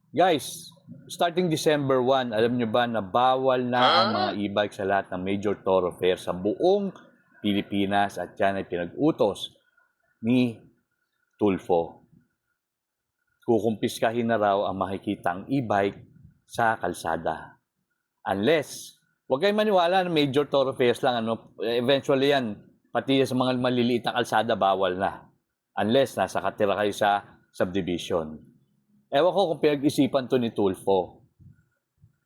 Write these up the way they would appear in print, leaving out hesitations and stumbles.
Guys, starting December 1, alam nyo ba na bawal na ang mga e-bike sa lahat ng major thoroughfare sa buong Pilipinas at yan ay pinag-utos ni Tulfo. Kukumpiskahin na raw ang makikitang e-bike sa kalsada. Unless, huwag kayong maniwala na major thoroughfares lang. Eventually yan, pati sa mga maliliit na kalsada, bawal na. Unless nasa katira kayo sa subdivision. Ewan ko kung pinag-isipan to ni Tulfo.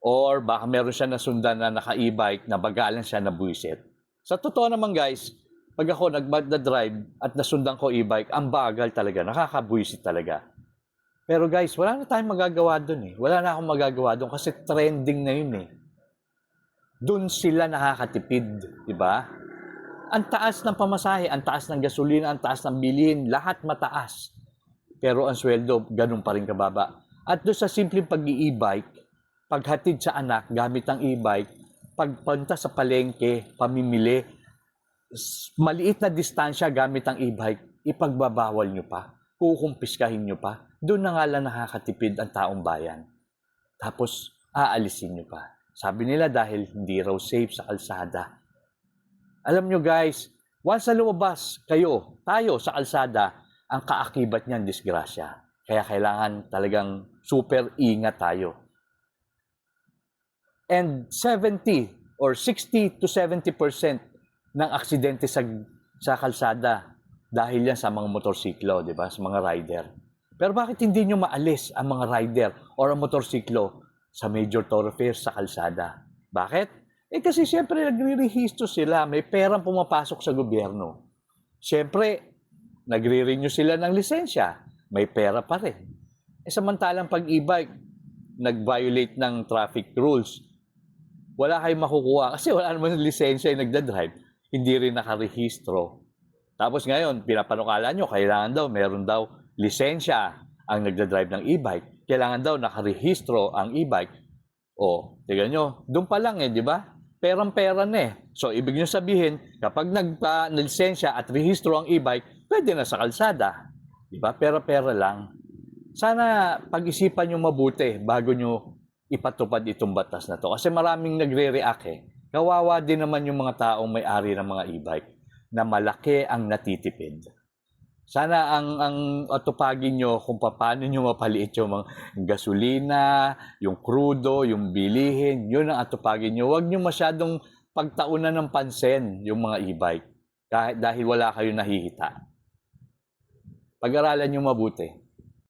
Or baka meron siya nasundan na naka-e-bike na bagalan siya na buwisit. Sa totoo naman guys, pag ako nag-drive at nasundan ko e-bike, ang bagal talaga, nakakabuwisit talaga. Pero guys, wala na tayong magagawa dun eh. Wala na akong magagawa dun kasi trending na yun eh. Dun sila nakakatipid, di ba? Ang taas ng pamasahe, ang taas ng gasolina, ang taas ng bilihin, lahat mataas. Pero ang sweldo, ganun pa rin kababa. At doon sa simpleng pag-i-e-bike, paghatid sa anak gamit ang e-bike, pagpunta sa palengke, pamimili, maliit na distansya gamit ang e-bike, ipagbabawal nyo pa, kukumpiskahin nyo pa, doon na nga lang nakakatipid ang taong bayan. Tapos, aalisin nyo pa. Sabi nila dahil hindi raw safe sa kalsada. Alam nyo guys, once na lumabas kayo, tayo sa kalsada, ang kaakibat niyan, disgrasya. Kaya kailangan talagang super ingat tayo. And 70 or 60 to 70% ng aksidente sa kalsada dahil yan sa mga motorsiklo, di ba? Sa mga rider. Pero bakit hindi nyo maalis ang mga rider or ang motorsiklo sa major thoroughfares sa kalsada? Bakit? Kasi siyempre nagre-rehisto sila, may perang pumapasok sa gobyerno. Siyempre, nagre-renew sila ng lisensya, may pera pa rin. Samantalang pag e-bike, nag-violate ng traffic rules, wala kayong makukuha kasi wala naman lisensya yung nagdadrive, hindi rin nakarehistro. Tapos ngayon, pinapanukala nyo, kailangan daw, meron daw lisensya ang nagdadrive ng e-bike, kailangan daw nakarehistro ang e-bike. O, tignan nyo, doon pa lang di ba? Perang-pera na So, ibig nyo sabihin, kapag nagpa-lisensya at rehistro ang e-bike, pwede na sa kalsada. Diba? Pera-pera lang. Sana pag-isipan nyo mabuti bago nyo ipatupad itong batas na to. Kasi maraming nagre-react Kawawa din naman yung mga taong may-ari ng mga e-bike na malaki ang natitipid. Sana ang atupagin nyo kung paano nyo mapaliit yung mga gasolina, yung krudo, yung bilihin, yun ang atupagin nyo. Huwag nyo masyadong pagtaunan ng pansin yung mga e-bike dahil wala kayo nahihita. Pag-aralan nyo mabuti.